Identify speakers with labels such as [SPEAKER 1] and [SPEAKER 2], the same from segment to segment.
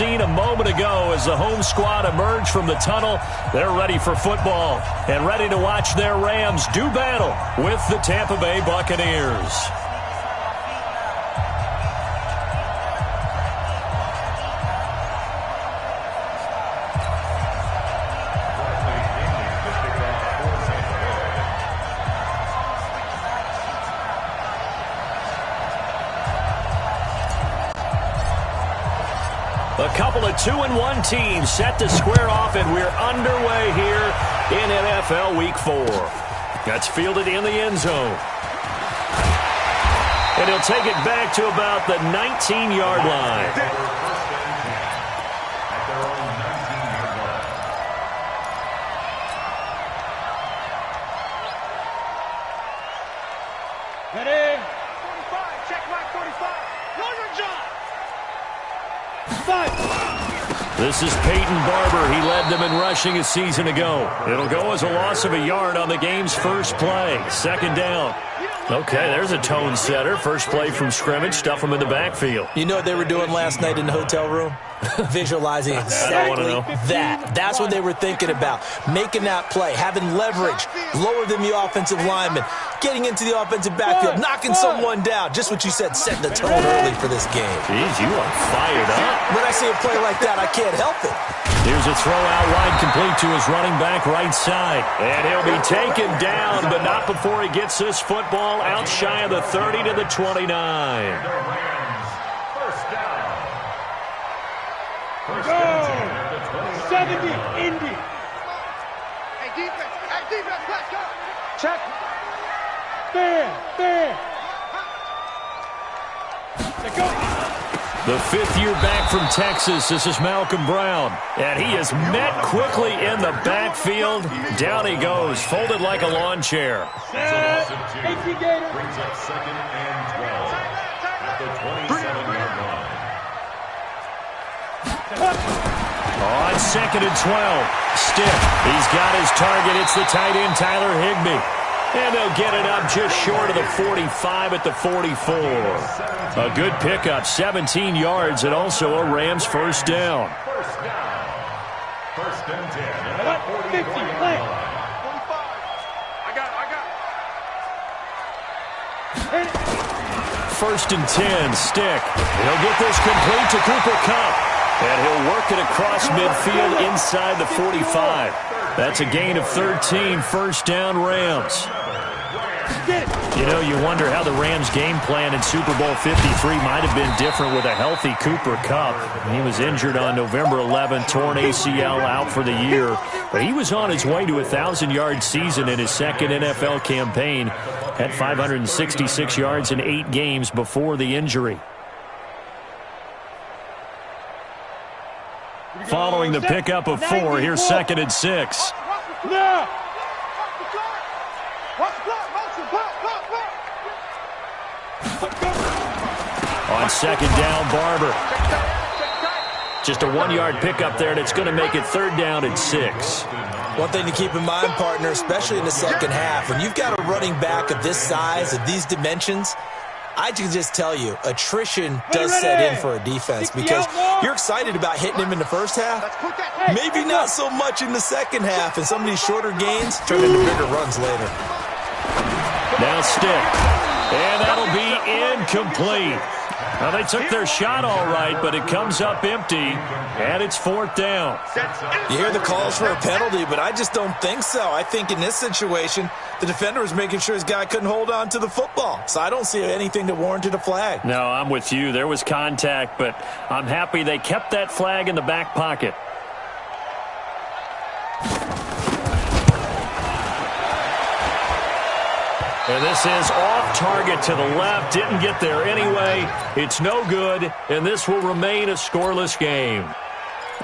[SPEAKER 1] scene a moment ago as the home squad emerged from the tunnel. They're ready for football and ready to watch their Rams do battle with the Tampa Bay Buccaneers. A couple of 2-1 teams set to square off, and we're underway here in NFL Week 4. That's fielded in the end zone. And he'll take it back to about the 19-yard line.
[SPEAKER 2] Ready? 45, check mark 45. Longer John.
[SPEAKER 1] This is Peyton Barber. He led them in rushing a season ago. It'll go as a loss of a yard on the game's first play. Second down. Okay, there's a tone setter. First play from scrimmage. Stuff them in the backfield.
[SPEAKER 3] You know what they were doing last night in the hotel room? Visualizing exactly that. That's what they were thinking about. Making that play, having leverage, lower than the offensive lineman, getting into the offensive backfield, knocking someone down. Just what you said, setting the tone early for this game.
[SPEAKER 1] Jeez, you are fired up.
[SPEAKER 3] When I see a play like that, I can't help it.
[SPEAKER 1] Here's a throw out wide, complete to his running back right side. And he'll be taken down, but not before he gets this football out shy of the 30 to the 29.
[SPEAKER 2] Go! 70, Indy. Hey, defense, let's go. Check. Fair. Let's go.
[SPEAKER 1] The fifth-year back from Texas, this is Malcolm Brown. And he is met quickly in the backfield. Down he goes, folded like a lawn chair.
[SPEAKER 2] Brings
[SPEAKER 4] up second and 12 at the 27-yard line.
[SPEAKER 1] On second and 12, Stick. He's got his target. It's the tight end, Tyler Higbee. And they'll get it up just short of the 45 at the 44. A good pickup, 17 yards, and also a Rams first down.
[SPEAKER 4] First and 10 at the 44-yard line.
[SPEAKER 1] First and 10, Stick. He'll get this complete to Cooper Kupp. And he'll work it across midfield inside the 45. That's a gain of 13, first down Rams. You know, you wonder how the Rams' game plan in Super Bowl 53 might have been different with a healthy Cooper Kupp. He was injured on November 11th, torn ACL, out for the year. But he was on his way to a 1,000-yard season in his second NFL campaign. Had 566 yards in 8 games before the injury. Following the pickup of 4, here's second and 6. On second down, Barber. Just a 1-yard pickup there, and it's going to make it third down and 6.
[SPEAKER 3] One thing to keep in mind, partner, especially in the second half, when you've got a running back of this size, of these dimensions, I can just tell you, attrition does set in for a defense because you're excited about hitting him in the first half. Maybe not so much in the second half, and some of these shorter gains turn into bigger runs later.
[SPEAKER 1] Now Stick. And that'll be incomplete. Now, they took their shot all right, but it comes up empty, and it's fourth down.
[SPEAKER 3] You hear the calls for a penalty, but I just don't think so. I think in this situation, the defender was making sure his guy couldn't hold on to the football. So I don't see anything that warranted a flag.
[SPEAKER 1] No, I'm with you. There was contact, but I'm happy they kept that flag in the back pocket. And this is off target to the left. Didn't get there anyway. It's no good, and this will remain a scoreless game.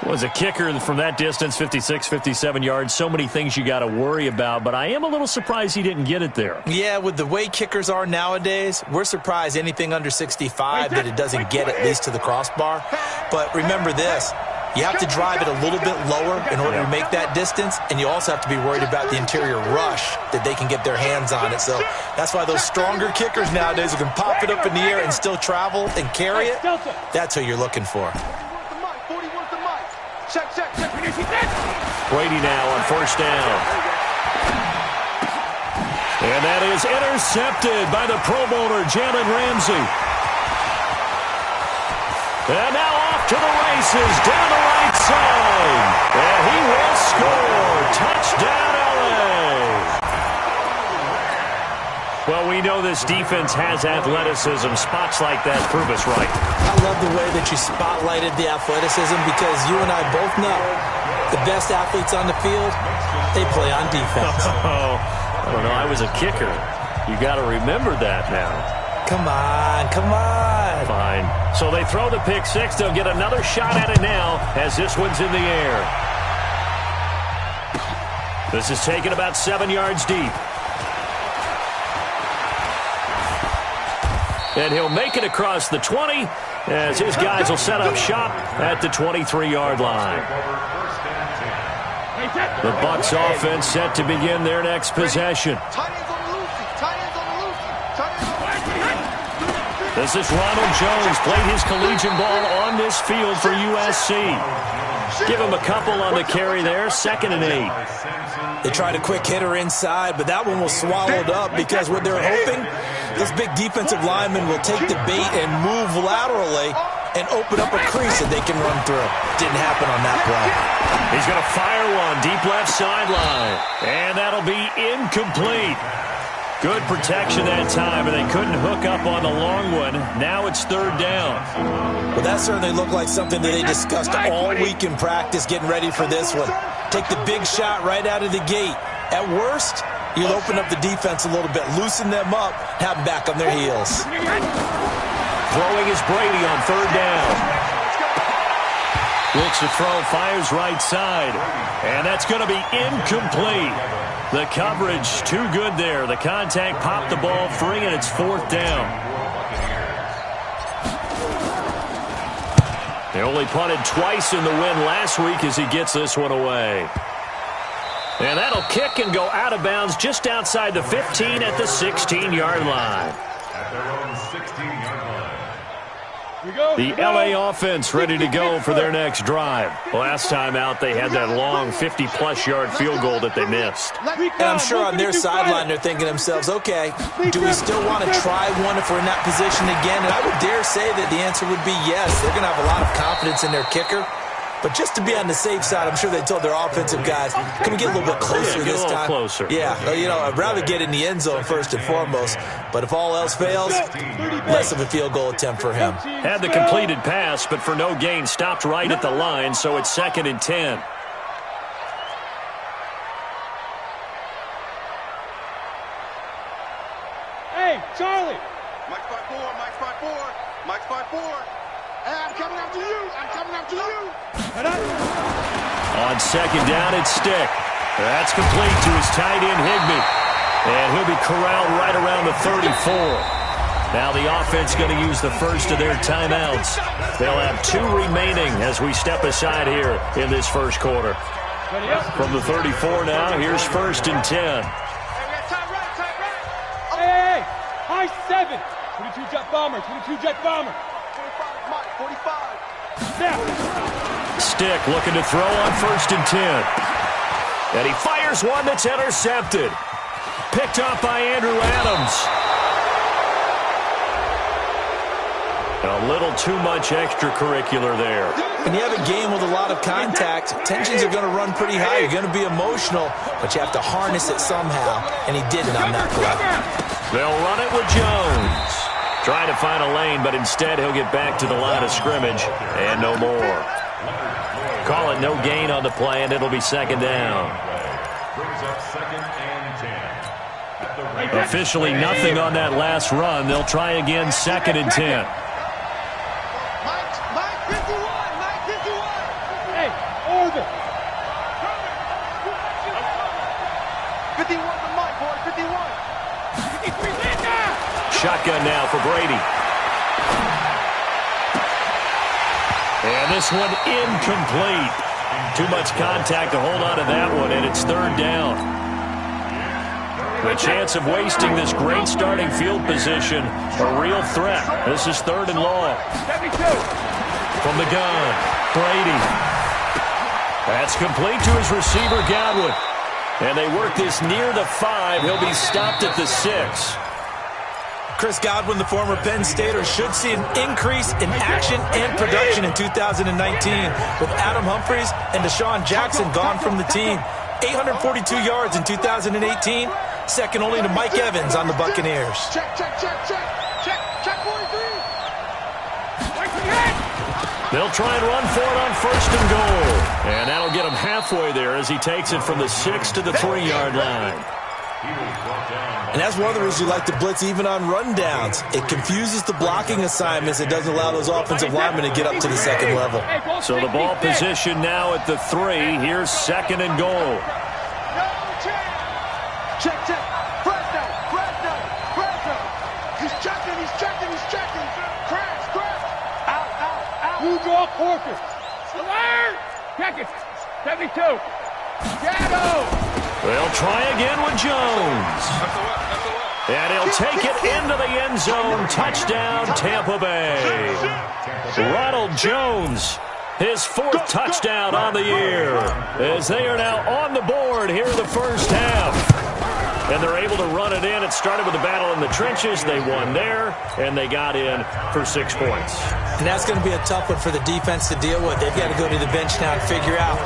[SPEAKER 1] Was a kicker from that distance, 56, 57 yards. So many things you got to worry about, but I am a little surprised he didn't get it there.
[SPEAKER 3] Yeah, with the way kickers are nowadays, we're surprised anything under 65 that it doesn't get at least to the crossbar. But remember this. You have to drive it a little bit lower in order to make that distance, and you also have to be worried about the interior rush that they can get their hands on it. So that's why those stronger kickers nowadays who can pop it up in the air and still travel and carry it, that's who you're looking for.
[SPEAKER 1] Brady now on first down. And that is intercepted by the Pro Bowler, Jalen Ramsey. And now off to the races, down the right side. And he will score. Touchdown, LA. Well, we know this defense has athleticism. Spots like that prove us right.
[SPEAKER 3] I love the way that you spotlighted the athleticism because you and I both know the best athletes on the field, they play on defense.
[SPEAKER 1] I don't know. I was a kicker. You got to remember that now.
[SPEAKER 3] Come on, come on.
[SPEAKER 1] Fine. So they throw the pick six. They'll get another shot at it now as this one's in the air. This is taken about 7 yards deep. And he'll make it across the 20 as his guys will set up shop at the 23-yard line. The Bucs offense set to begin their next possession. This is Ronald Jones. Played his collegiate ball on this field for USC. Give him a couple on the carry there. 2nd and 8.
[SPEAKER 3] They tried a quick hitter inside, but that one was swallowed up because what they're hoping, this big defensive lineman will take the bait and move laterally and open up a crease that they can run through. Didn't happen on that play.
[SPEAKER 1] He's going to fire one deep left sideline. And that'll be incomplete. Good protection that time, and they couldn't hook up on the long one. Now it's 3rd down.
[SPEAKER 3] Well, that certainly looked like something that they discussed all week in practice getting ready for this one. Take the big shot right out of the gate. At worst, you'll open up the defense a little bit, loosen them up, have them back on their heels.
[SPEAKER 1] Throwing is Brady on 3rd down. Looks to throw, fires right side. And that's going to be incomplete. The coverage too good there. The contact popped the ball free, and it's 4th down. They only punted twice in the win last week as he gets this one away. And that'll kick and go out of bounds just outside the 15 at the 16-yard line.
[SPEAKER 4] At their own 16-yard line.
[SPEAKER 1] The LA offense ready to go for their next drive. Last time out, they had that long 50-plus yard field goal that they missed.
[SPEAKER 3] And I'm sure on their sideline they're thinking to themselves, okay, do we still want to try one if we're in that position again? And I would dare say that the answer would be yes. They're going to have a lot of confidence in their kicker. But just to be on the safe side, I'm sure they told their offensive guys, can we get a little bit closer this time?
[SPEAKER 1] Closer.
[SPEAKER 3] Yeah, you know, I'd rather get in the end zone first and foremost. But if all else fails, less of a field goal attempt for him.
[SPEAKER 1] Had the completed pass, but for no gain, stopped right at the line, so it's 2nd and 10.
[SPEAKER 2] Hey, Charlie.
[SPEAKER 5] Mike's by 4, Mike's by 4, Mike's by 4. Hey, I'm coming after you. I'm coming after you.
[SPEAKER 1] On 2nd down, it's Stick. That's complete to his tight end, Higbee. And he'll be corralled right around the 34. Now the offense going to use the first of their timeouts. They'll have 2 remaining as we step aside here in this first quarter. From the 34 now, here's 1st and 10.
[SPEAKER 2] Hey, high 7. 22 jet bomber, 22 jet bomber.
[SPEAKER 5] 45, Mike, 45.
[SPEAKER 2] Now.
[SPEAKER 1] Stick looking to throw on 1st and 10. And he fires one that's intercepted. Picked up by Andrew Adams. A little too much extracurricular there.
[SPEAKER 3] When you have a game with a lot of contact, tensions are going to run pretty high. You're going to be emotional, but you have to harness it somehow, and he did it on that play.
[SPEAKER 1] They'll run it with Jones. Trying to find a lane, but instead he'll get back to the line of scrimmage, and no more. Call it no gain on the play, and it'll be 2nd down.
[SPEAKER 4] Brings up 2nd and 10.
[SPEAKER 1] Officially nothing on that last run. They'll try again, 2nd and 10.
[SPEAKER 5] Mike 51, Mike 51.
[SPEAKER 2] Hey, order.
[SPEAKER 5] 51 for Mike, boy, 51.
[SPEAKER 2] 53, land down.
[SPEAKER 1] Shotgun now for Brady. And this one incomplete. Too much contact to hold on to that one, and it's 3rd down. The chance of wasting this great starting field position, a real threat. This is 3rd and long.
[SPEAKER 2] 72.
[SPEAKER 1] From the gun, Brady. That's complete to his receiver, Godwin. And they work this near the 5. He'll be stopped at the 6.
[SPEAKER 3] Chris Godwin, the former Penn Stater, should see an increase in action and production in 2019 with Adam Humphries and Deshaun Jackson gone from the team. 842 yards in 2018, second only to Mike Evans on the Buccaneers.
[SPEAKER 5] Check, 43.
[SPEAKER 1] They'll try and run for it on 1st and goal. And that'll get him halfway there as he takes it from the 6 to the 3-yard line.
[SPEAKER 3] And that's one of the reasons you like to blitz even on rundowns. It confuses the blocking assignments. It doesn't allow those offensive linemen to get up to the second level.
[SPEAKER 1] So the ball position now at the 3. Here's 2nd and goal.
[SPEAKER 5] Check. Fresno. He's checking. Crash. Out.
[SPEAKER 2] Who draw quarters? Alert! Check it. 72. Shadow.
[SPEAKER 1] They'll try again with Jones. And he'll take it into the end zone. Touchdown, Tampa Bay. Ronald Jones, his 4th touchdown on the year, as they are now on the board here in the first half. And they're able to run it in. It started with a battle in the trenches. They won there, and they got in for 6 points.
[SPEAKER 3] And that's going to be a tough one for the defense to deal with. They've got to go to the bench now and figure out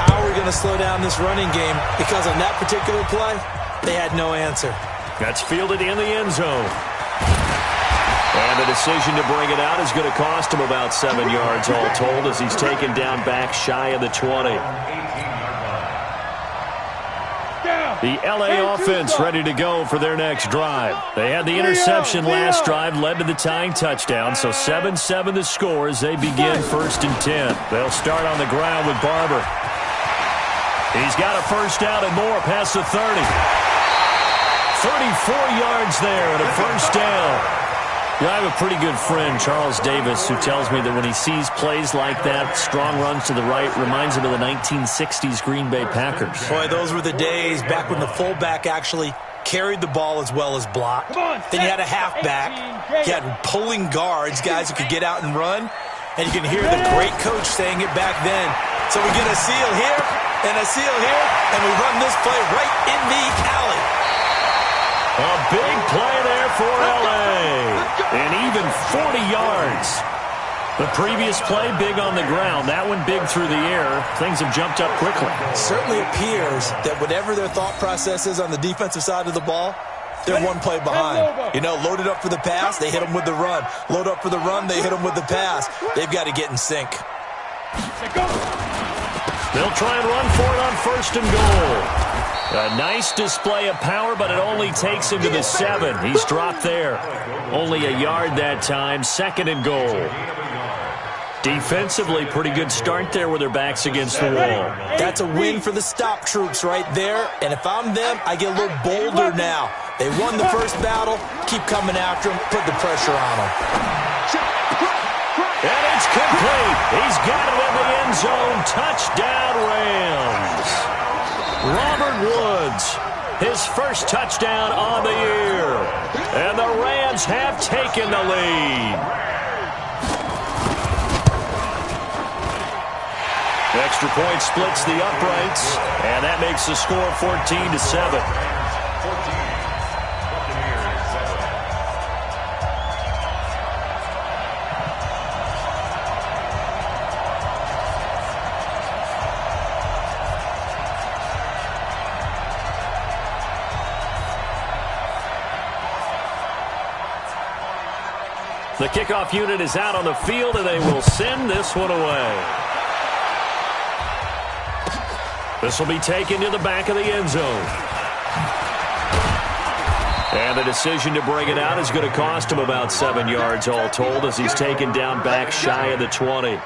[SPEAKER 3] how we're going to slow down this running game, because on that particular play, they had no answer.
[SPEAKER 1] That's fielded in the end zone. And the decision to bring it out is going to cost him about 7 yards all told, as he's taken down back shy of the 20. The L.A. offense ready to go for their next drive. They had the interception last drive, led to the tying touchdown, so 7-7 the score as they begin 1st and 10. They'll start on the ground with Barber. He's got a first down and more past the 30. 34 yards there and a first down. Yeah, I have a pretty good friend, Charles Davis, who tells me that when he sees plays like that, strong runs to the right, reminds him of the 1960s Green Bay Packers.
[SPEAKER 3] Boy, those were the days back when the fullback actually carried the ball as well as blocked. Then you had a halfback. You had pulling guards, guys who could get out and run. And you can hear the great coach saying it back then. So we get a seal here and a seal here, and we run this play right in the alley.
[SPEAKER 1] A big play there for L.A. And even 40 yards. The previous play, big on the ground. That one big through the air. Things have jumped up quickly.
[SPEAKER 3] It certainly appears that whatever their thought process is on the defensive side of the ball, they're one play behind. You know, loaded up for the pass, they hit them with the run. Load up for the run, they hit them with the pass. They've got to get in sync.
[SPEAKER 1] They'll try and run for it on 1st and goal. A nice display of power, but it only takes him to the 7. He's dropped there. Only a yard that time. 2nd and goal. Defensively, pretty good start there with their backs against the wall.
[SPEAKER 3] That's a win for the stop troops right there. And if I'm them, I get a little bolder now. They won the first battle. Keep coming after them. Put the pressure on them.
[SPEAKER 1] And it's complete. He's got it in the end zone. Touchdown, Rams. Robert Woods, his first touchdown on the year. And the Rams have taken the lead. Extra point splits the uprights, and that makes the score 14-7. The kickoff unit is out on the field, and they will send this one away. This will be taken to the back of the end zone. And the decision to bring it out is going to cost him about 7 yards all told, as he's taken down back shy of the 20.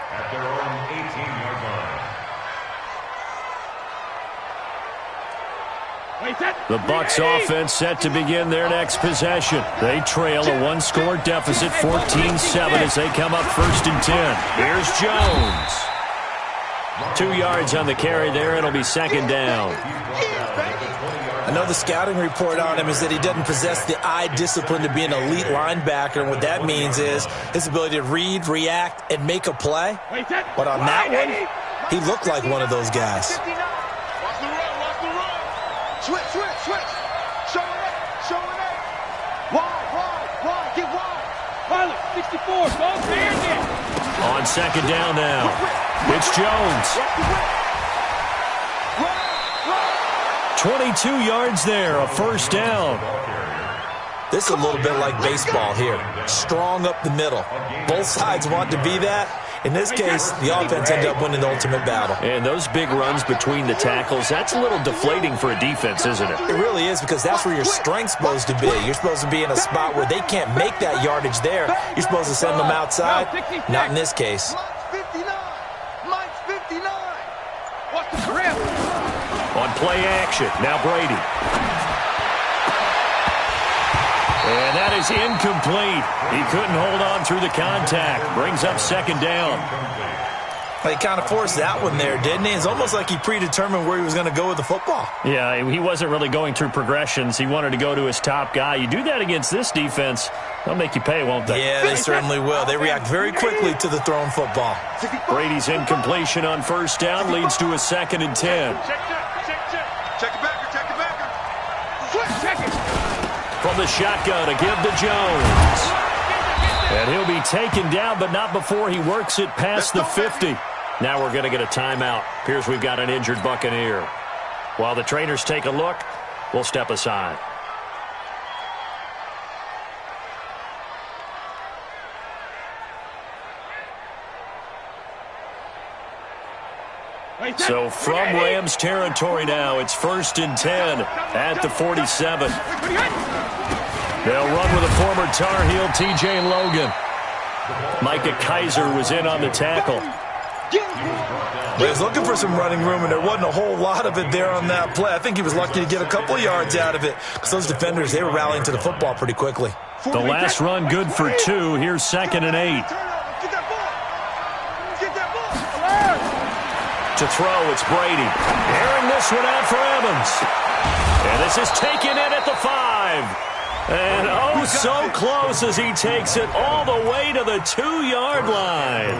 [SPEAKER 1] The Bucs offense set to begin their next possession. They trail a one-score deficit, 14-7, as they come up 1st and 10. Here's Jones. 2 yards on the carry there. It'll be 2nd down.
[SPEAKER 3] I know the scouting report on him is that he doesn't possess the eye discipline to be an elite linebacker, and what that means is his ability to read, react, and make a play. But on that one, He looked like one of those guys.
[SPEAKER 5] Watch the run, watch the run. Switch, switch, switch. Show it up, show it up. Wide, get wide.
[SPEAKER 2] Pilot, 64, go bandit.
[SPEAKER 1] On second down now. It's Jones. 22 yards there, a first down.
[SPEAKER 3] This is a little bit like baseball here. Strong up the middle. Both sides want to be that. In this case, the offense ended up winning the ultimate battle.
[SPEAKER 1] And those big runs between the tackles, that's a little deflating for a defense, isn't it?
[SPEAKER 3] It really is, because that's where your strength's supposed to be. You're supposed to be in a spot where they can't make that yardage there. You're supposed to send them outside. Not in this case.
[SPEAKER 5] Mike's 59. Watch the grip.
[SPEAKER 1] On play action, now Brady. And that is incomplete. He couldn't hold on through the contact. Brings up second down.
[SPEAKER 3] He kind of forced that one there, didn't he? It's almost like he predetermined where he was going to go with the football.
[SPEAKER 1] Yeah, he wasn't really going through progressions. He wanted to go to his top guy. You do that against this defense, they'll make you pay, won't they?
[SPEAKER 3] Yeah, they certainly will. They react very quickly to the thrown football.
[SPEAKER 1] Brady's incompletion on first down leads to a 2nd and 10.
[SPEAKER 5] Check it backer, check it backer. Switch, check it.
[SPEAKER 1] From the shotgun to give to Jones. And he'll be taken down, but not before he works it past the 50. Now we're going to get a timeout. Appears we've got an injured Buccaneer. While the trainers take a look, we'll step aside. So from Rams territory now, it's 1st and 10 at the 47. They'll run with a former Tar Heel, T.J. Logan. Micah Kaiser was in on the tackle.
[SPEAKER 3] He was looking for some running room, and there wasn't a whole lot of it there on that play. I think he was lucky to get a couple of yards out of it, because those defenders, they were rallying to the football pretty quickly.
[SPEAKER 1] The last run good for 2. Here's 2nd and 8. To throw, it's Brady. Airing this one out for Evans. And this is taken in at the 5. And oh, so close as he takes it all the way to the 2-yard line.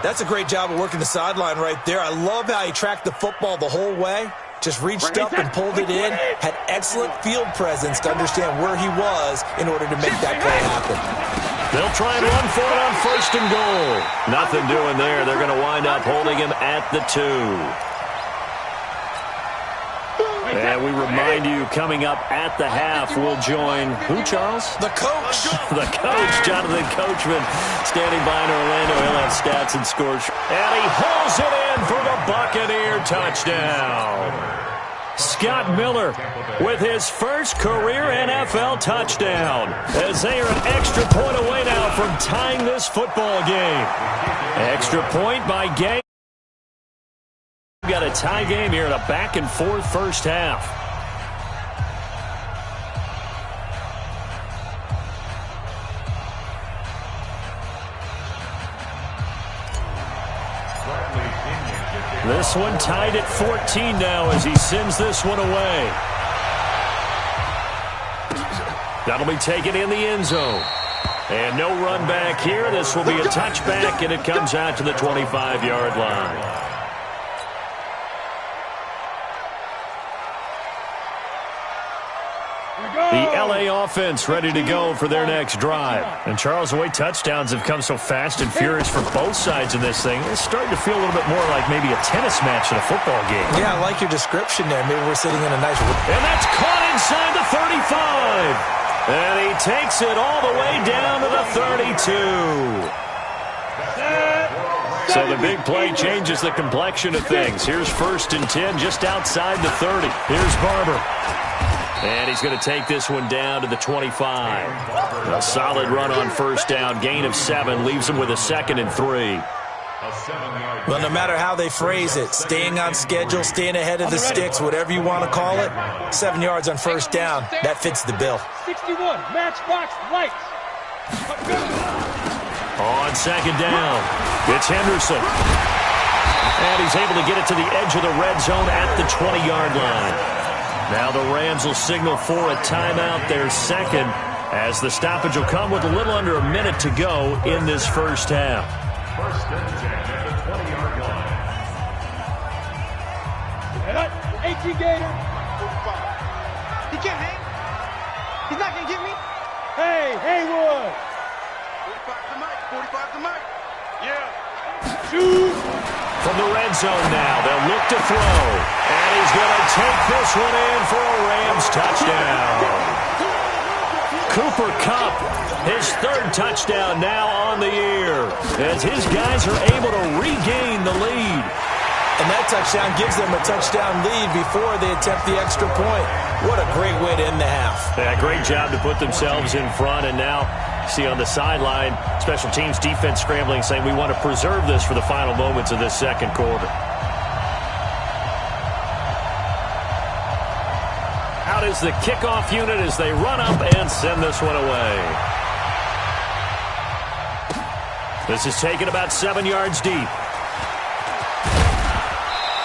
[SPEAKER 3] That's a great job of working the sideline right there. I love how he tracked the football the whole way. Just reached up and pulled it in. Had excellent field presence to understand where he was in order to make that play happen.
[SPEAKER 1] They'll try and run for it on 1st and goal. Nothing doing there. They're going to wind up holding him at the 2. And we remind you, coming up at the half, we'll join who, Charles?
[SPEAKER 3] The coach.
[SPEAKER 1] The coach, Jonathan Coachman, standing by in Orlando. He'll have stats and scores. And he hauls it in for the Buccaneer touchdown. Scott Miller with his first career NFL touchdown, as they are an extra point away now from tying this football game. Extra point by Gay. We've got a tie game here in a back-and-forth first half. This one tied at 14 now as he sends this one away. That'll be taken in the end zone. And no run back here. This will be a touchback, and it comes out to the 25-yard line. The L.A. offense ready to go for their next drive. And, Charles, the way touchdowns have come so fast and furious for both sides in this thing, it's starting to feel a little bit more like maybe a tennis match than a football game.
[SPEAKER 3] Yeah, I like your description there. Maybe we're sitting in a nice...
[SPEAKER 1] And that's caught inside the 35. And he takes it all the way down to the 32. So the big play changes the complexion of things. Here's 1st and 10 just outside the 30. Here's Barber. And he's going to take this one down to the 25. A solid run on first down. Gain of 7 leaves him with a 2nd and 3.
[SPEAKER 3] Well, no matter how they phrase it, staying on schedule, staying ahead of the sticks, whatever you want to call it, 7 yards on first down, that fits the bill.
[SPEAKER 2] 61, matchbox lights.
[SPEAKER 1] On second down, it's Henderson. And he's able to get it to the edge of the red zone at the 20-yard line. Now the Rams will signal for a timeout, their second, as the stoppage will come with a little under a minute to go in this first half.
[SPEAKER 4] 1st and 10 at the 20-yard line.
[SPEAKER 2] you, Gator.
[SPEAKER 5] 45.
[SPEAKER 2] He can't hang. He's not going to get me. Hey, Haywood.
[SPEAKER 5] 45 to Mike. 45 to Mike. Yeah.
[SPEAKER 2] Shoot.
[SPEAKER 1] From the red zone now, they'll look to throw. And he's going to take this one in for a Rams touchdown. Cooper Kupp, his third touchdown now on the year, as his guys are able to regain the lead.
[SPEAKER 3] And that touchdown gives them a touchdown lead before they attempt the extra point. What a great way to end the half.
[SPEAKER 1] Yeah, great job to put themselves in front, and now see on the sideline, special teams defense scrambling, saying we want to preserve this for the final moments of this second quarter. Out is the kickoff unit as they run up and send this one away. This is taken about 7 yards deep.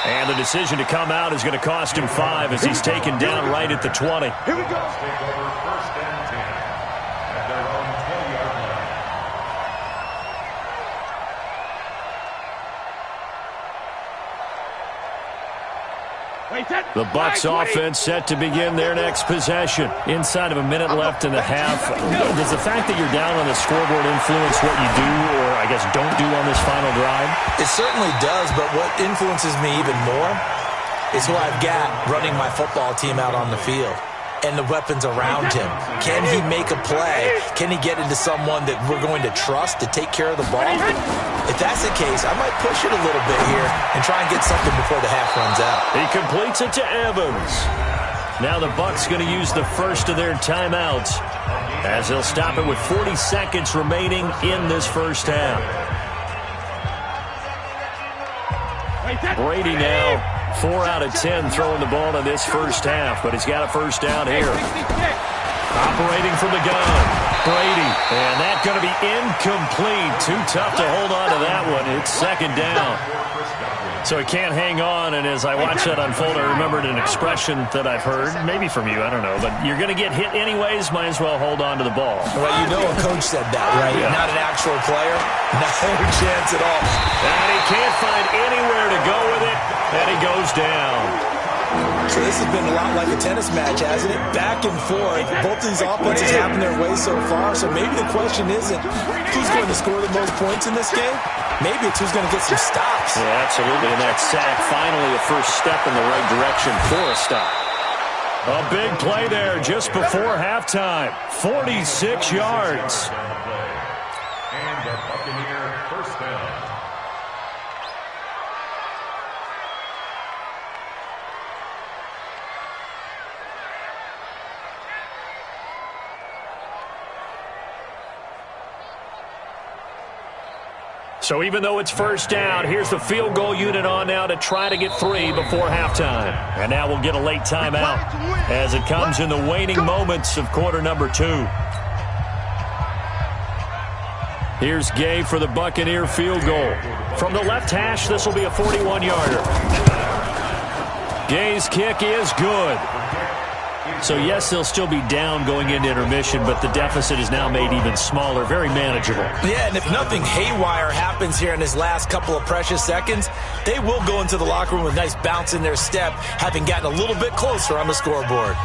[SPEAKER 1] And the decision to come out is going to cost him 5 as he's taken down right at the 20.
[SPEAKER 2] Here we go.
[SPEAKER 4] Take over first and 10 at their own 20-yard line.
[SPEAKER 1] The Bucs offense set to begin their next possession. Inside of a minute left in the half. Does the fact that you're down on the scoreboard influence what you do, or I guess don't do on this final drive?
[SPEAKER 3] It certainly does, but what influences me even more is who I've got running my football team out on the field and the weapons around him. Can he make a play? Can he get into someone that we're going to trust to take care of the ball? If that's the case, I might push it a little bit here and try and get something before the half runs out.
[SPEAKER 1] He completes it to Evans. Now the Bucs going to use the first of their timeouts as they'll stop it with 40 seconds remaining in this first half. Brady now 4 out of 10 throwing the ball in this first half, but he's got a first down here. Operating from the gun, Brady, and that's going to be incomplete. Too tough to hold on to that one. It's second down. So he can't hang on, and as I watch that unfold, I remembered an expression that I've heard, maybe from you, I don't know, but you're going to get hit anyways, might as well hold on to the ball.
[SPEAKER 3] Well, you know a coach said that, right?
[SPEAKER 1] Yeah.
[SPEAKER 3] Not an actual player. No chance at all.
[SPEAKER 1] And he can't find anywhere to go with it, and he goes down.
[SPEAKER 3] So this has been a lot like a tennis match, hasn't it? Back and forth. Both these offenses having their way so far. So maybe the question isn't who's going to score the most points in this game. Maybe it's who's going to get some stops.
[SPEAKER 1] Yeah, absolutely. And that sack, finally a first step in the right direction for a stop. A big play there just before halftime. 46 yards.
[SPEAKER 4] And the Buccaneer first down.
[SPEAKER 1] So even though it's first down, here's the field goal unit on now to try to get 3 before halftime. And now we'll get a late timeout as it comes in the waning moments of quarter number 2. Here's Gay for the Buccaneer field goal. From the left hash, this will be a 41-yarder. Gay's kick is good. So, yes, they'll still be down going into intermission, but the deficit is now made even smaller, very manageable.
[SPEAKER 3] Yeah, and if nothing haywire happens here in his last couple of precious seconds, they will go into the locker room with a nice bounce in their step, having gotten a little bit closer on the scoreboard.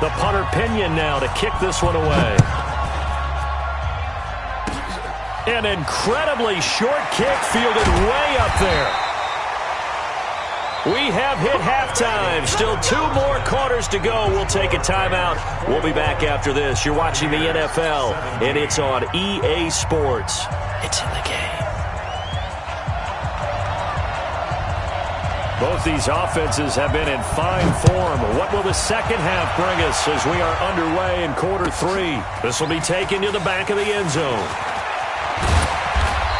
[SPEAKER 1] The punter Pinion now to kick this one away. An incredibly short kick fielded way up there. We have hit halftime. Still 2 more quarters to go. We'll take a timeout. We'll be back after this. You're watching the NFL, and it's on EA Sports. It's in the game. Both these offenses have been in fine form. What will the second half bring us as we are underway in quarter 3? This will be taken to the back of the end zone.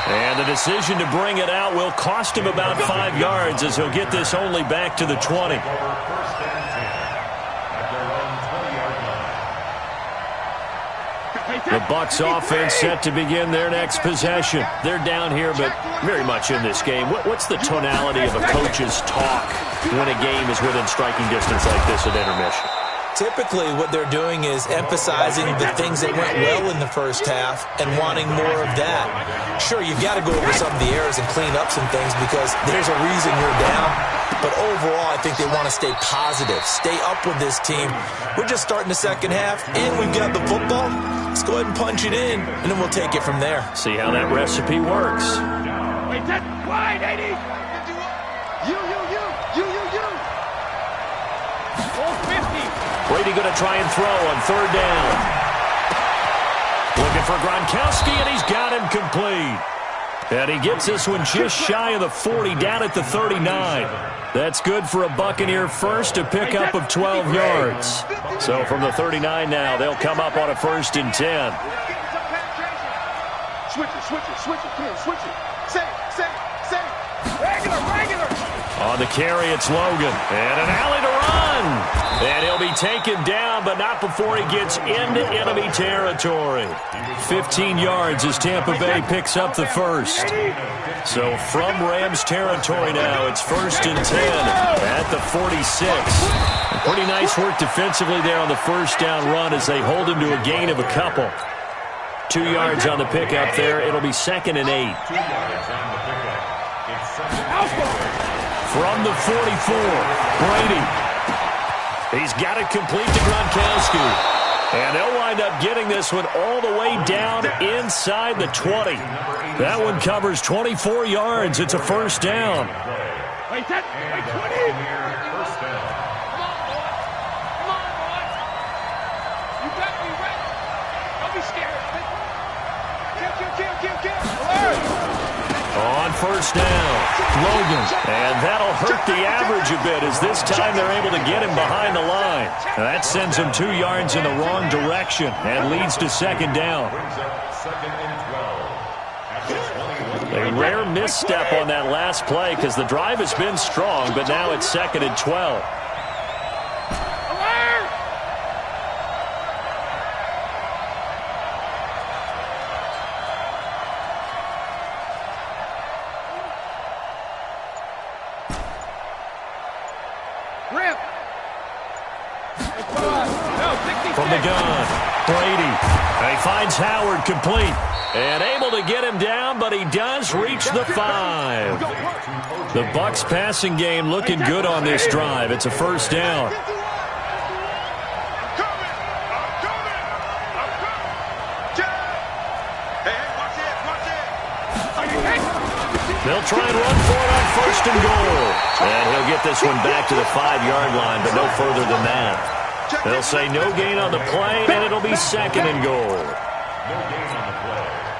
[SPEAKER 1] And the decision to bring it out will cost him about 5 yards as he'll get this only back to the 20. The Bucs offense set to begin their next possession. They're down here, but very much in this game. What's the tonality of a coach's talk when a game is within striking distance like this at intermission?
[SPEAKER 3] Typically, what they're doing is emphasizing the things that went well in the first half and wanting more of that. Sure, you've got to go over some of the errors and clean up some things because there's a reason you're down. But overall, I think they want to stay positive, stay up with this team. We're just starting the second half, and we've got the football. Let's go ahead and punch it in, and then we'll take it from there.
[SPEAKER 1] See how that recipe works.
[SPEAKER 2] Wait, that's wide, 80. You. 450.
[SPEAKER 1] Brady going to try and throw on third down. Looking for Gronkowski, and he's got him complete. And he gets this one just shy of the 40, down at the 39. That's good for a Buccaneer first, a pickup of 12 yards. So from the 39 now, they'll come up on a 1st and 10.
[SPEAKER 5] Switch it, clear, switch it. Save. Regular.
[SPEAKER 1] On the carry, it's Logan. And an alley to run. And he'll be taken down, but not before he gets into enemy territory. 15 yards as Tampa Bay picks up the first. So from Rams territory now, it's 1st and 10 at the 46. Pretty nice work defensively there on the first down run as they hold him to a gain of a couple. 2 yards on the pickup there. It'll be 2nd and 8. From the 44, Brady. He's got it complete to Gronkowski. And they'll wind up getting this one all the way down inside the 20. That one covers 24 yards. It's a 1st down.
[SPEAKER 2] Wait, 20. Come on, boy. You got to be ready. Don't be scared. Kill.
[SPEAKER 1] On 1st down, Logan. And that'll hurt the average a bit as this time they're able to get him behind the line. That sends him 2 yards in the wrong direction and leads to 2nd down. A rare misstep on that last play because the drive has been strong, but now it's 2nd and 12. From the gun, Brady. He finds Howard complete. And able to get him down, but he does reach the 5. The Bucs passing game looking good on this drive. It's a 1st down. They'll try and run for it on 1st and goal. And he'll get this one back to the 5-yard line, but no further than that. They'll say no gain on the play, and it'll be 2nd and goal.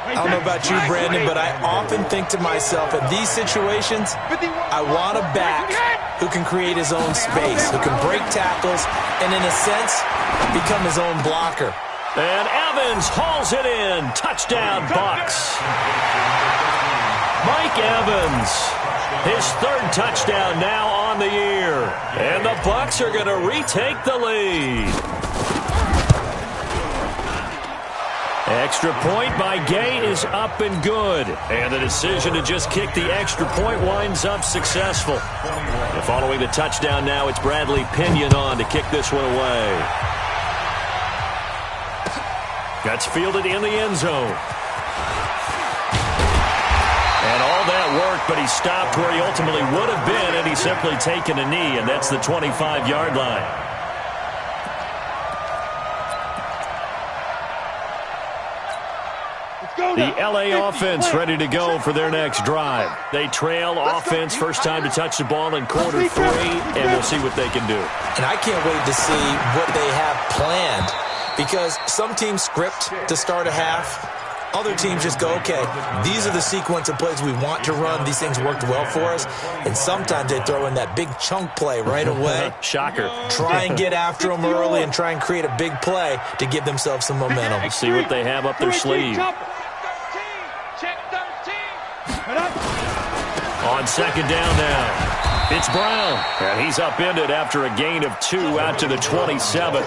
[SPEAKER 3] I don't know about you, Brandon, but I often think to myself, in these situations, I want a back who can create his own space, who can break tackles, and in a sense, become his own blocker.
[SPEAKER 1] And Evans hauls it in. Touchdown, Bucs. Mike Evans, his 3rd touchdown now on the year. And the Bucs are going to retake the lead. Extra point by Gay is up and good. And the decision to just kick the extra point winds up successful. And following the touchdown now, it's Bradley Pinion on to kick this one away. That's fielded in the end zone. And all that work, but he stopped where he ultimately would have been, and he's simply taken a knee, and that's the 25-yard line. The LA offense ready to go for their next drive. They trail offense, first time to touch the ball in quarter 3, and we'll see what they can do.
[SPEAKER 3] And I can't wait to see what they have planned, because some teams script to start a half. Other teams just go, okay, these are the sequence of plays we want to run. These things worked well for us. And sometimes they throw in that big chunk play right away.
[SPEAKER 1] Shocker.
[SPEAKER 3] Try and get after them early and try and create a big play to give themselves some momentum.
[SPEAKER 1] Let's see what they have up their sleeve.
[SPEAKER 2] Check 13.
[SPEAKER 1] On 2nd down now, it's Brown. And he's upended after a gain of 2 out to the 27.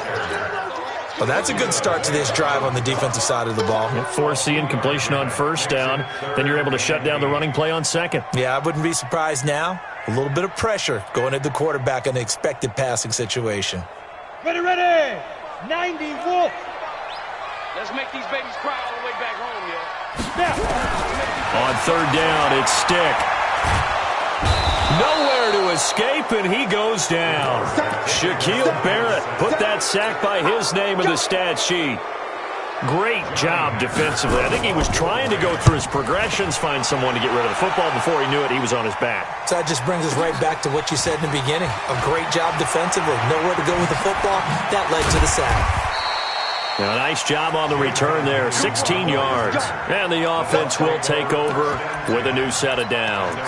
[SPEAKER 3] Well, that's a good start to this drive on the defensive side of the ball.
[SPEAKER 1] Force the incompletion on 1st down. Then you're able to shut down the running play on 2nd.
[SPEAKER 3] Yeah, I wouldn't be surprised now. A little bit of pressure going at the quarterback in the expected passing situation.
[SPEAKER 2] Ready. 90 Wolf. Let's make these babies cry all the way back home, yeah.
[SPEAKER 1] On third down, it's Stick. Nowhere to escape, and he goes down. Shaquille Barrett put that sack by his name in the stat sheet. Great job defensively. I think he was trying to go through his progressions, find someone to get rid of the football. Before he knew it, he was on his back.
[SPEAKER 3] So that just brings us right back to what you said in the beginning. A great job defensively. Nowhere to go with the football. That led to the sack.
[SPEAKER 1] Now, nice job on the return there. 16 yards. And the offense will take over with a new set of downs.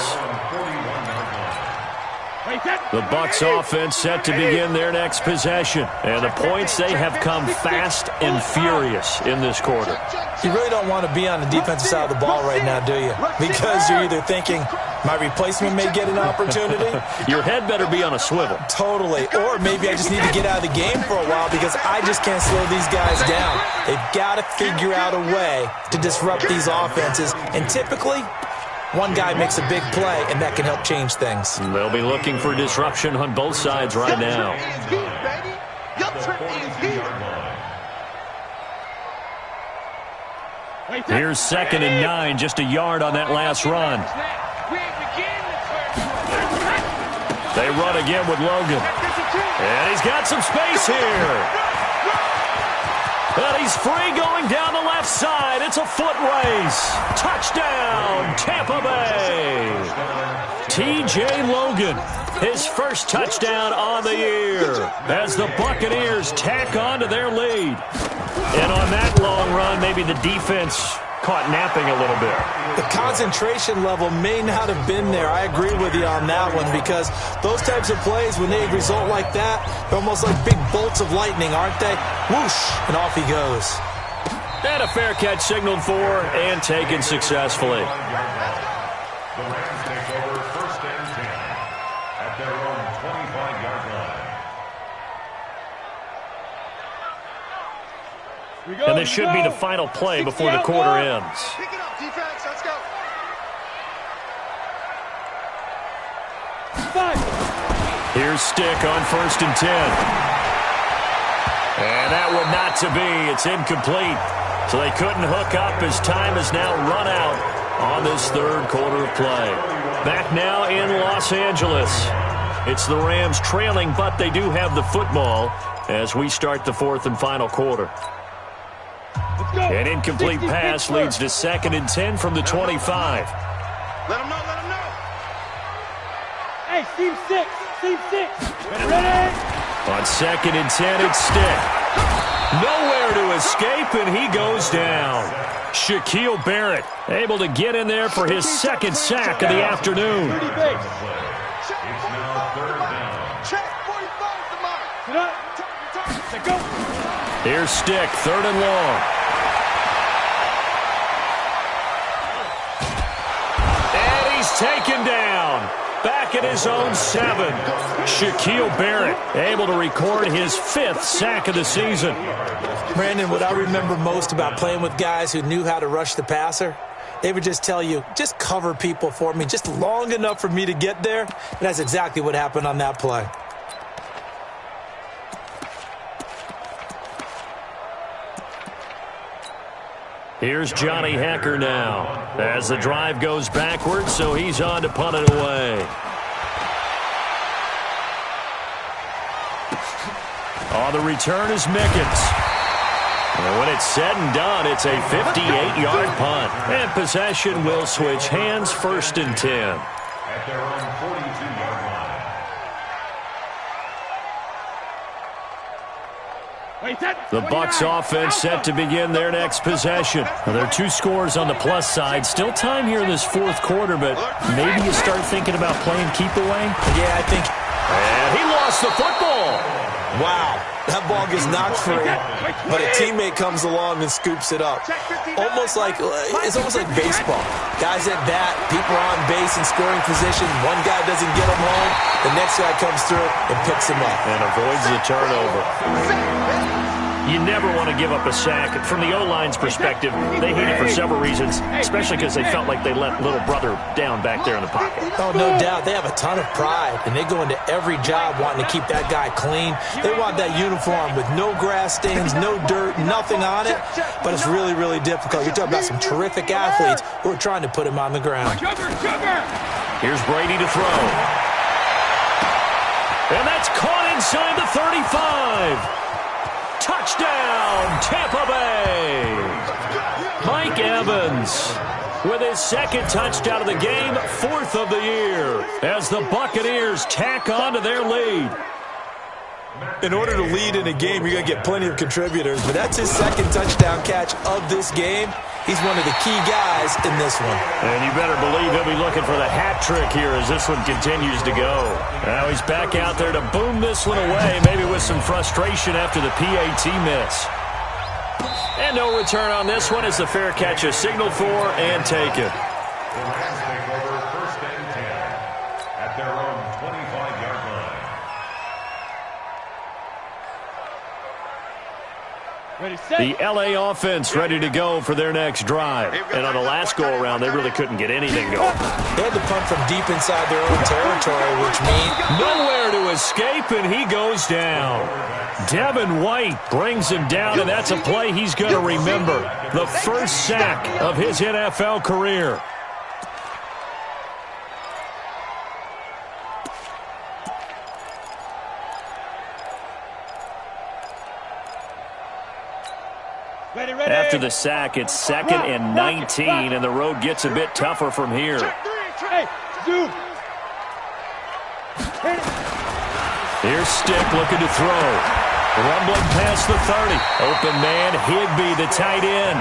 [SPEAKER 1] The Bucs offense set to begin their next possession. And the points, they have come fast and furious in this quarter.
[SPEAKER 3] You really don't want to be on the defensive side of the ball right now, do you? Because you're either thinking, my replacement may get an opportunity.
[SPEAKER 1] Your head better be on a swivel.
[SPEAKER 3] Totally. Or maybe I just need to get out of the game for a while because I just can't slow these guys down. They've got to figure out a way to disrupt these offenses. And typically, one guy makes a big play, and that can help change things.
[SPEAKER 1] They'll be looking for disruption on both sides right now. Here's 2nd and 9, just a yard on that last run. They run again with Logan. And he's got some space here. And he's free going down the left side. It's a foot race. Touchdown, Tampa Bay. T.J. Logan, his first touchdown on the year as the Buccaneers tack on to their lead. And on that long run, maybe the defense caught napping a little bit.
[SPEAKER 3] The concentration level may not have been there. I agree with you on that one because those types of plays, when they result like that, they're almost like big bolts of lightning, aren't they? Whoosh, and off he goes.
[SPEAKER 1] And a fair catch signaled for and taken successfully.
[SPEAKER 4] The Rams take over 1st and 10 at their own 25-yard line.
[SPEAKER 1] And this should be the final play before the quarter ends.
[SPEAKER 5] Pick it up, defense. Let's go.
[SPEAKER 1] Here's Stick on 1st and 10. And that one not to be. It's incomplete. So they couldn't hook up as time is now run out on this third quarter of play. Back now in Los Angeles. It's the Rams trailing, but they do have the football as we start the 4th and final quarter. An incomplete pass leads to 2nd and 10 from the 25.
[SPEAKER 5] Let him know, let him know.
[SPEAKER 2] Hey, team 6, team 6. Ready?
[SPEAKER 1] On 2nd and 10, it's Stick. Nowhere to escape, and he goes down. Shaquille Barrett able to get in there for his 2nd sack of the afternoon.
[SPEAKER 4] It's now 3rd down.
[SPEAKER 5] Check 45 to mine.
[SPEAKER 2] Let's go.
[SPEAKER 1] Here's Stick, 3rd and long. And he's taken down. Back at his own 7. Shaquille Barrett able to record his 5th sack of the season.
[SPEAKER 3] Brandon, what I remember most about playing with guys who knew how to rush the passer, they would just tell you, just cover people for me, just long enough for me to get there. And that's exactly what happened on that play.
[SPEAKER 1] Here's Johnny Hecker now as the drive goes backwards, so he's on to punt it away. On the return is Mickens. And when it's said and done, it's a 58-yard punt. And possession will switch hands, 1st and 10.
[SPEAKER 4] At their own 42-yard line.
[SPEAKER 1] The Bucs offense set to begin their next possession. Now, there are 2 scores on the plus side. Still time here in this 4th quarter, but maybe you start thinking about playing keep away.
[SPEAKER 3] Yeah, I think.
[SPEAKER 1] And he lost the football.
[SPEAKER 3] Wow, that ball gets knocked free, but a teammate comes along and scoops it up. It's almost like baseball. Guys at bat, people are on base in scoring position. One guy doesn't get him home. The next guy comes through and picks him up.
[SPEAKER 1] And avoids the turnover. You never want to give up a sack. From the O-line's perspective, they hate it for several reasons, especially because they felt like they let little brother down back there in the pocket.
[SPEAKER 3] Oh, no doubt. They have a ton of pride, and they go into every job wanting to keep that guy clean. They want that uniform with no grass stains, no dirt, nothing on it, but it's really, really difficult. You're talking about some terrific athletes who are trying to put him on the ground.
[SPEAKER 1] Here's Brady to throw. And that's caught inside the 35. Touchdown, Tampa Bay! Mike Evans with his second touchdown of the game, fourth of the year, as the Buccaneers tack on to their lead.
[SPEAKER 3] In order to lead in a game, you're going to get plenty of contributors, but that's his second touchdown catch of this game. He's one of the key guys in this one.
[SPEAKER 1] And you better believe he'll be looking for the hat trick here as this one continues to go. Now he's back out there to boom this one away, maybe with some frustration after the PAT miss. And no return on this one as the fair catch is signaled for and taken.
[SPEAKER 4] The Rams take over first and 10 at their own 25-yard line.
[SPEAKER 1] The LA offense ready to go for their next drive. And on the last go-around, they really couldn't get anything going.
[SPEAKER 3] They had to punt from deep inside their own territory, which means
[SPEAKER 1] nowhere to escape, and he goes down. Devin White brings him down, and that's a play he's going to remember. The first sack of his NFL career. After the sack, it's 2nd and 19, and the road gets a bit tougher from here. Here's Stick looking to throw. Rumbling past the 30. Open man, Higbee, the tight end.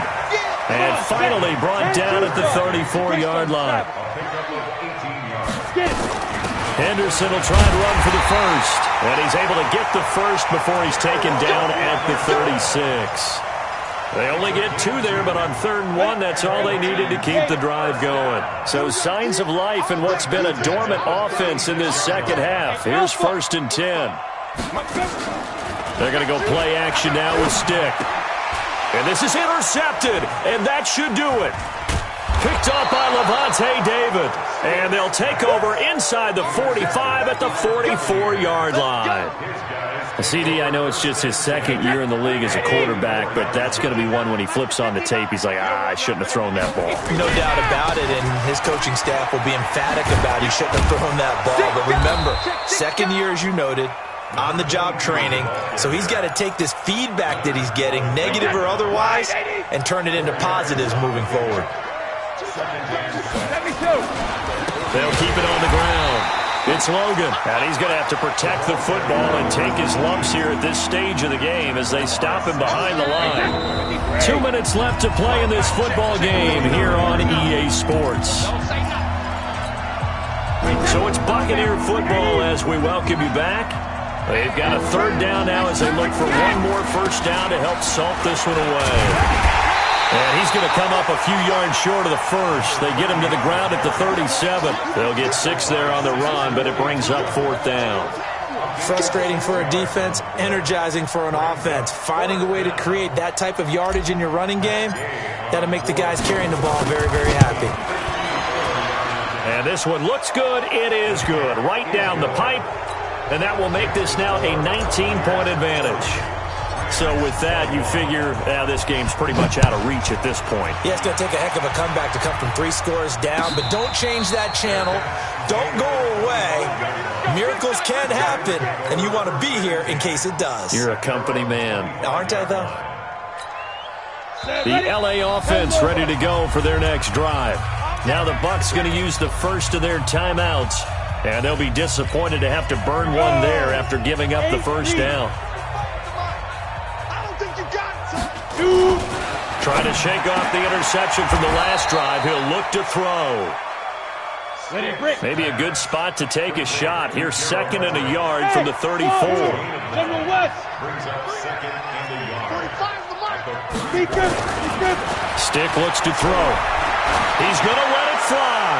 [SPEAKER 1] And finally brought down at the 34-yard line. Henderson will try and run for the first. And he's able to get the first before he's taken down at the 36. They only get 2 there, but on 3rd and 1, that's all they needed to keep the drive going. So signs of life in what's been a dormant offense in this second half. Here's 1st and 10. They're going to go play action now with Stick. And this is intercepted, and that should do it. Picked up by Levante David. And they'll take over inside the 45 at the 44-yard line. CD, I know it's just his 2nd year in the league as a quarterback, but that's going to be one when he flips on the tape. He's like, I shouldn't have thrown that ball.
[SPEAKER 3] No doubt about it, and his coaching staff will be emphatic about he shouldn't have thrown that ball. But remember, 2nd year, as you noted, on-the-job training, so he's got to take this feedback that he's getting, negative or otherwise, and turn it into positives moving forward.
[SPEAKER 1] They'll keep it on the ground. It's Logan, and he's going to have to protect the football and take his lumps here at this stage of the game as they stop him behind the line. 2 minutes left to play in this football game here on EA Sports. So it's Buccaneer football as we welcome you back. They've got a 3rd down now as they look for one more first down to help salt this one away. And he's going to come up a few yards short of the first. They get him to the ground at the 37. They'll get 6 there on the run, but it brings up 4th down.
[SPEAKER 3] Frustrating for a defense, energizing for an offense. Finding a way to create that type of yardage in your running game, that'll make the guys carrying the ball very, very happy.
[SPEAKER 1] And this one looks good. It is good. Right down the pipe. And that will make this now a 19-point advantage. So with that, you figure this game's pretty much out of reach at this point.
[SPEAKER 3] Yeah, it's going to take a heck of a comeback to come from 3 scores down, but don't change that channel. Don't go away. Miracles can happen, and you want to be here in case it does.
[SPEAKER 1] You're a company man.
[SPEAKER 3] Aren't I, though?
[SPEAKER 1] The LA offense ready to go for their next drive. Now the Bucs going to use the first of their timeouts, and they'll be disappointed to have to burn one there after giving up the first down. Trying to shake off the interception from the last drive. He'll look to throw. Maybe a good spot to take a shot. Here's 2nd and a yard from the 34.
[SPEAKER 4] Brings up 2nd and a yard.
[SPEAKER 1] Stick looks to throw. He's going to let it fly.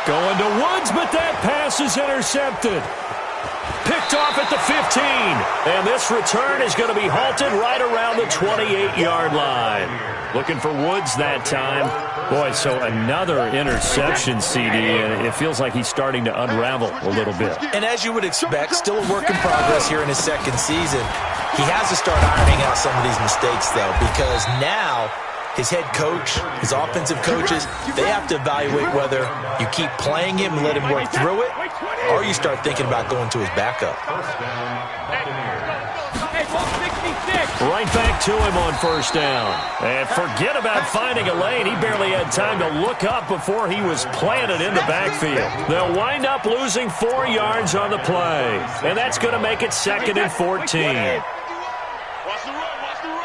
[SPEAKER 1] Going to Woods, but that pass is intercepted. Picked picked off at the 15. And this return is going to be halted right around the 28-yard line. Looking for Woods that time. Boy, so another interception, CD, and it feels like he's starting to unravel a little bit.
[SPEAKER 3] And as you would expect, still a work in progress here in his second season. He has to start ironing out some of these mistakes, though, because now his head coach, his offensive coaches, they have to evaluate whether you keep playing him and let him work through it, or you start thinking about going to his backup.
[SPEAKER 1] Right back to him on first down. And forget about finding a lane. He barely had time to look up before he was planted in the backfield. They'll wind up losing 4 yards on the play. And that's going to make it 2nd and 14.
[SPEAKER 5] Watch the run, watch the run.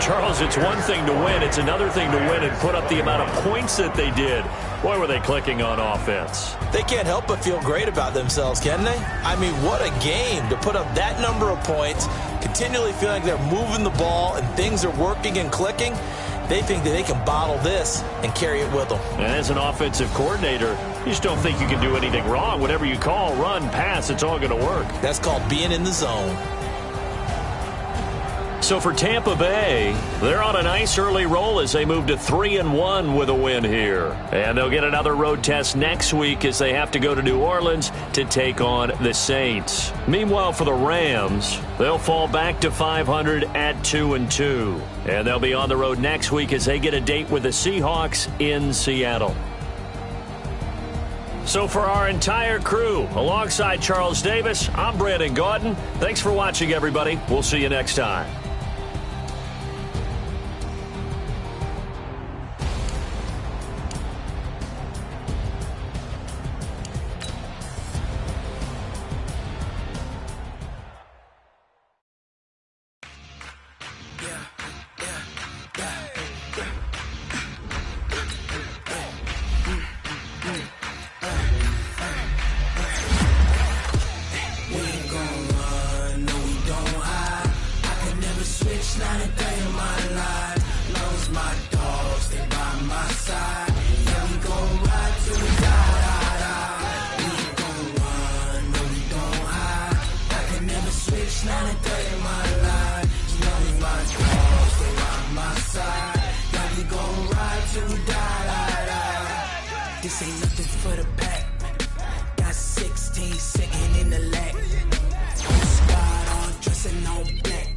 [SPEAKER 1] Charles, it's one thing to win. It's another thing to win and put up the amount of points that they did. Boy, were they clicking on offense.
[SPEAKER 3] They can't help but feel great about themselves, can they? I mean, what a game to put up that number of points, continually feeling like they're moving the ball and things are working and clicking. They think that they can bottle this and carry it with them.
[SPEAKER 1] And as an offensive coordinator, you just don't think you can do anything wrong. Whatever you call, run, pass, it's all going to work.
[SPEAKER 3] That's called being in the zone.
[SPEAKER 1] So for Tampa Bay, they're on a nice early roll as they move to 3-1 with a win here. And they'll get another road test next week as they have to go to New Orleans to take on the Saints. Meanwhile, for the Rams, they'll fall back to 500 at 2-2. And they'll be on the road next week as they get a date with the Seahawks in Seattle. So for our entire crew, alongside Charles Davis, I'm Brandon Gaudin. Thanks for watching, everybody. We'll see you next time.
[SPEAKER 6] This ain't nothing for the pack. Got 16 sitting in the lap. Squad all dressing all black.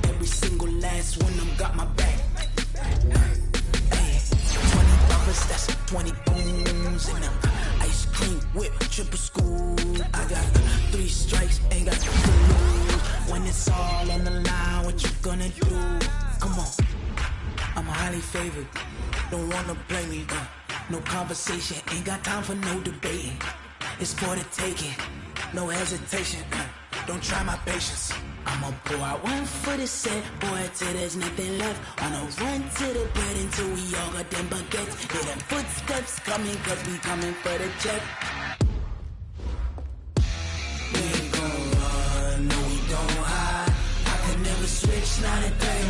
[SPEAKER 6] Every single last one of them got my back. Hey, 20 bumpers, that's 20 booms. And ice cream whip, triple scoop. I got 3 strikes, ain't got 2 to lose. When it's all on the line, what you gonna do? Come on, I'm highly favored. Don't wanna play me, no conversation, ain't got time for no debating. It's for the taking, no hesitation. Don't try my patience. I'ma pour out one for the set, boy, till there's nothing left. On a run to the bread until we all got them baguettes. Hear them footsteps coming, cause we coming for the check. We ain't gon' run, no we don't hide. I can never switch, not a thing.